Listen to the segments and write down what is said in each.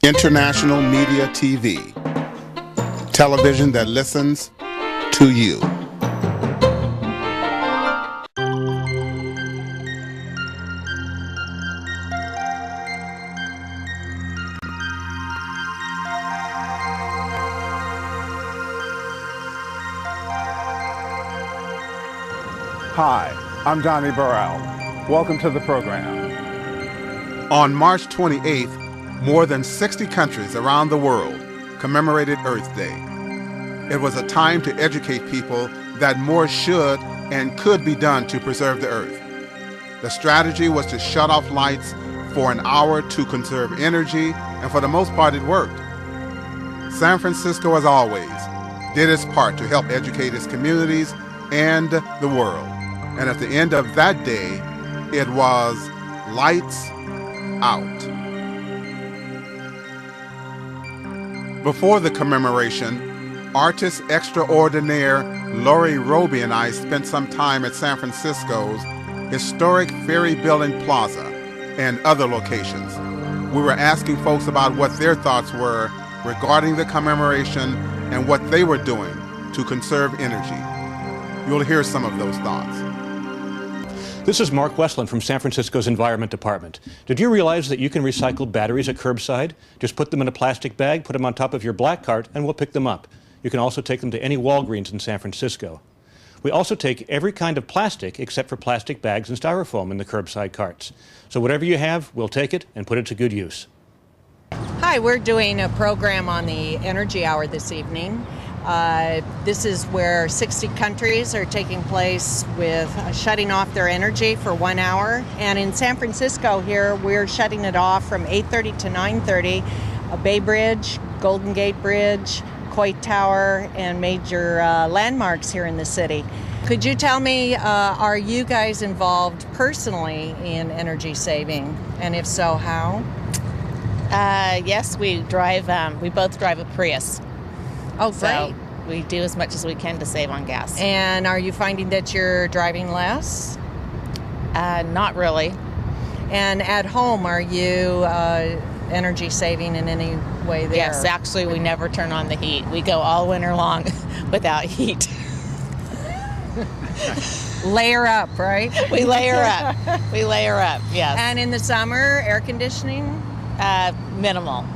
International Media TV. Television that listens to you. Hi, I'm Johnnie Burrell. Welcome to the program. On March 28th, more than 60 countries around the world commemorated Earth Day. It was a time to educate people that more should and could be done to preserve the Earth. The strategy was to shut off lights for an hour to conserve energy, and for the most part it worked. San Francisco, as always, did its part to help educate its communities and the world. And at the end of that day, it was lights out. Before the commemoration, artist extraordinaire Lori Roby and I spent some time at San Francisco's historic Ferry Building Plaza and other locations. We were asking folks about what their thoughts were regarding the commemoration and what they were doing to conserve energy. You'll hear some of those thoughts. This is Mark Westland from San Francisco's Environment Department. Did you realize that you can recycle batteries at curbside? Just put them in a plastic bag, put them on top of your black cart, and we'll pick them up. You can also take them to any Walgreens in San Francisco. We also take every kind of plastic except for plastic bags and styrofoam in the curbside carts. So whatever you have, we'll take it and put it to good use. Hi, we're doing a program on the Energy Hour this evening. This is where 60 countries are taking place with shutting off their energy for 1 hour. And in San Francisco here, we're shutting it off from 8:30 to 9:30. Bay Bridge, Golden Gate Bridge, Coit Tower, and major landmarks here in the city. Could you tell me, are you guys involved personally in energy saving? And if so, how? Yes, we drive. We both drive a Prius. Oh, great. So we do as much as we can to save on gas. And are you finding that you're driving less? Not really. And at home, are you energy saving in any way there? Yes, actually, we never turn on the heat. We go all winter long without heat. Layer up, right? We layer up. We layer up, yes. And in the summer, air conditioning? Minimal.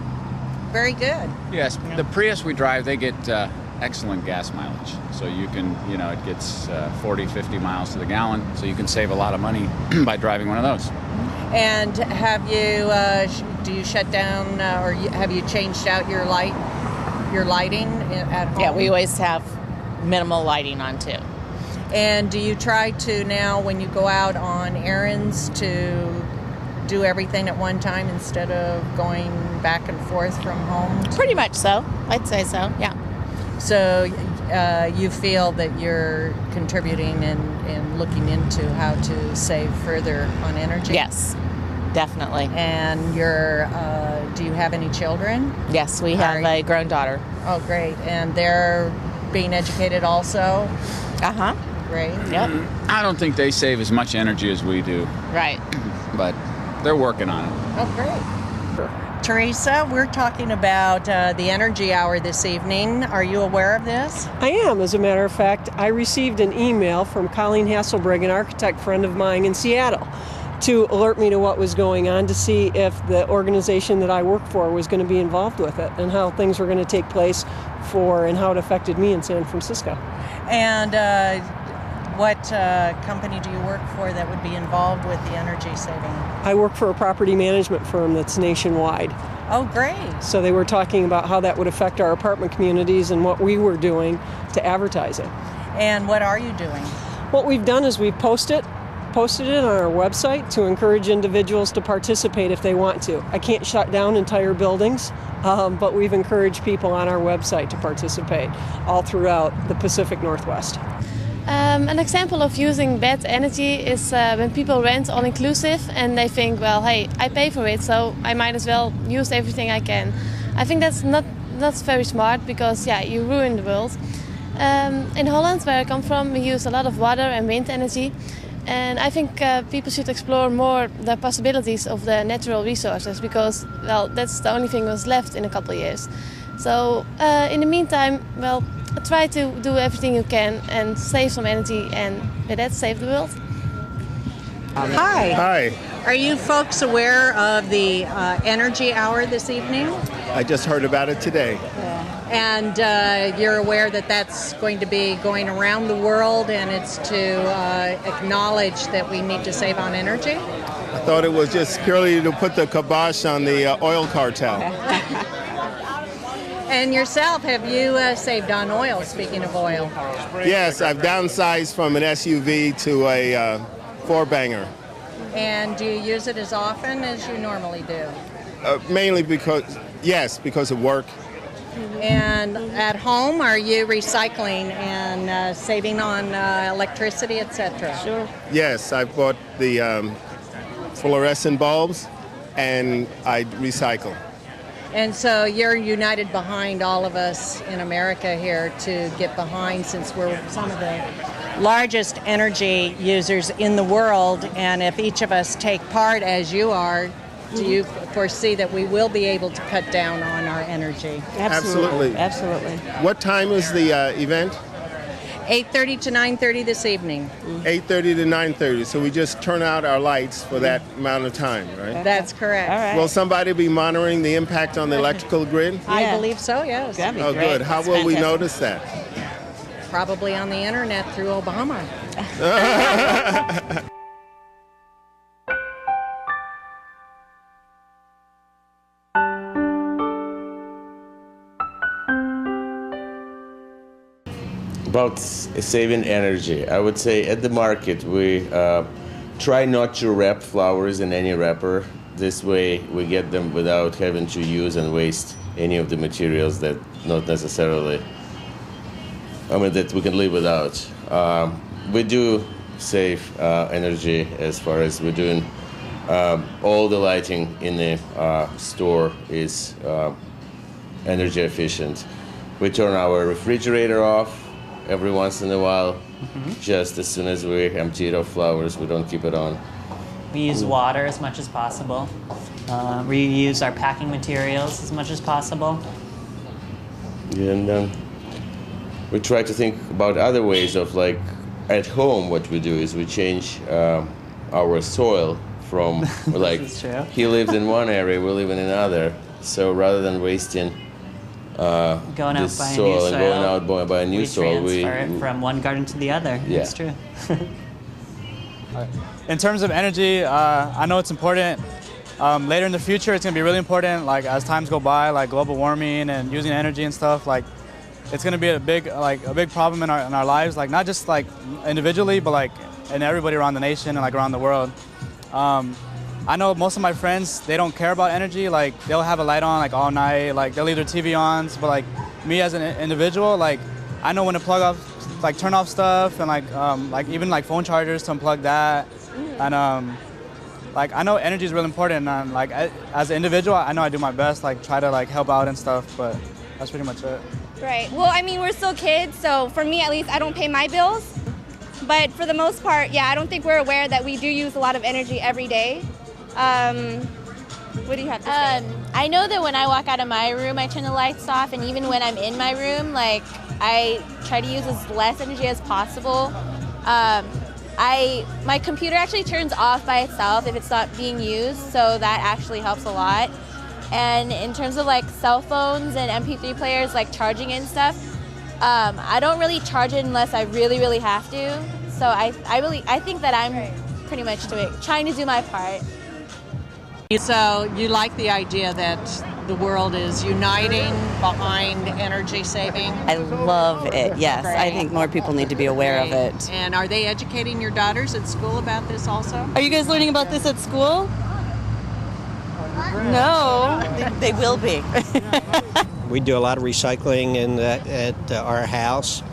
Very good. Yes, the Prius we drive, they get excellent gas mileage. So you can, it gets 40, 50 miles to the gallon. So you can save a lot of money by driving one of those. And have you, do you shut down or have you changed out your lighting at home? Yeah, we always have minimal lighting on too. And do you try to now, when you go out on errands, to do everything at one time instead of going back and forth from home? Pretty much so. I'd say so, yeah. So you feel that you're contributing and looking into how to save further on energy? Yes, definitely. And do you have any children? Yes, we have a grown daughter. Oh, great. And they're being educated also? Uh-huh. Great. Yep. I don't think they save as much energy as we do. Right. But they're working on it. Oh, great. Teresa, we're talking about the Energy Hour this evening. Are you aware of this? I am. As a matter of fact, I received an email from Colleen Hasselbrigg, an architect friend of mine in Seattle, to alert me to what was going on, to see if the organization that I work for was going to be involved with it and how things were going to take place and how it affected me in San Francisco. And what company do you work for that would be involved with the energy saving? I work for a property management firm that's nationwide. Oh, great. So they were talking about how that would affect our apartment communities and what we were doing to advertise it. And what are you doing? What we've done is we've posted it on our website to encourage individuals to participate if they want to. I can't shut down entire buildings, but we've encouraged people on our website to participate all throughout the Pacific Northwest. An example of using bad energy is when people rent all-inclusive and they think, well, hey, I pay for it, so I might as well use everything I can. I think that's not very smart because, you ruin the world. In Holland, where I come from, we use a lot of water and wind energy. And I think people should explore more the possibilities of the natural resources because, well, that's the only thing that's left in a couple of years. So in the meantime, well, try to do everything you can and save some energy and with that save the world. Hi. Hi. Are you folks aware of the energy hour this evening? I just heard about it today. And you're aware that that's going to be going around the world, and it's to acknowledge that we need to save on energy? I thought it was just purely to put the kibosh on the oil cartel. And yourself, have you saved on oil, speaking of oil? Yes, I've downsized from an SUV to a four-banger. And do you use it as often as you normally do? Mainly because of work. And at home, are you recycling and saving on electricity, etc.? Sure. Yes, I bought the fluorescent bulbs and I recycle. And so you're united behind all of us in America here to get behind, since we're some of the largest energy users in the world, and if each of us take part as you are, do you foresee that we will be able to cut down on our energy? Absolutely. Absolutely. What time is the event? 8:30 to 9:30 this evening. 8:30 to 9:30. So we just turn out our lights for that amount of time, right? That's correct. All right. Will somebody be monitoring the impact on the electrical grid? I Yeah. believe so, yes. That'd be Oh, great. good. How That's will we fantastic. notice that? Probably on the internet through Obama. About saving energy, I would say at the market we try not to wrap flowers in any wrapper. This way we get them without having to use and waste any of the materials that not necessarily, that we can live without. We do save energy as far as we're doing. All the lighting in the store is energy efficient. We turn our refrigerator off every once in a while. Just as soon as we empty it of flowers, we don't keep it on. We use water as much as possible. Reuse our packing materials as much as possible. And we try to think about other ways of, like, at home what we do is we change our soil from, like, This is true. he lives in one area, we live in another. So rather than wasting Going out this by a new soil soil. and going out by a new We soil, transfer it from one garden to the other. Yeah. That's true. In terms of energy, I know it's important. Later in the future, it's going to be really important. Like as times go by, like global warming and using energy and stuff. Like it's going to be a big problem in our lives. Like not just like individually, but like in everybody around the nation and like around the world. I know most of my friends, they don't care about energy. Like they'll have a light on like all night. Like they'll leave their TV on. But like me as an individual, like I know when to plug off, like turn off stuff, and like even like phone chargers to unplug that. And like I know energy is really important. And like as an individual, I know I do my best, like try to like help out and stuff. But that's pretty much it. Right. Well, I mean, we're still kids, so for me at least, I don't pay my bills. But for the most part, yeah, I don't think we're aware that we do use a lot of energy every day. What do you have to say? I know that when I walk out of my room, I turn the lights off, and even when I'm in my room, like I try to use as less energy as possible. My computer actually turns off by itself if it's not being used, so that actually helps a lot. And in terms of like cell phones and MP3 players, like charging and stuff, I don't really charge it unless I really, really have to. So I think that I'm pretty much trying to do my part. So you like the idea that the world is uniting behind energy saving? I love it, yes. Great. I think more people need to be aware of it. And are they educating your daughters at school about this also? Are you guys learning about this at school? No. They will be. We do a lot of recycling at our house.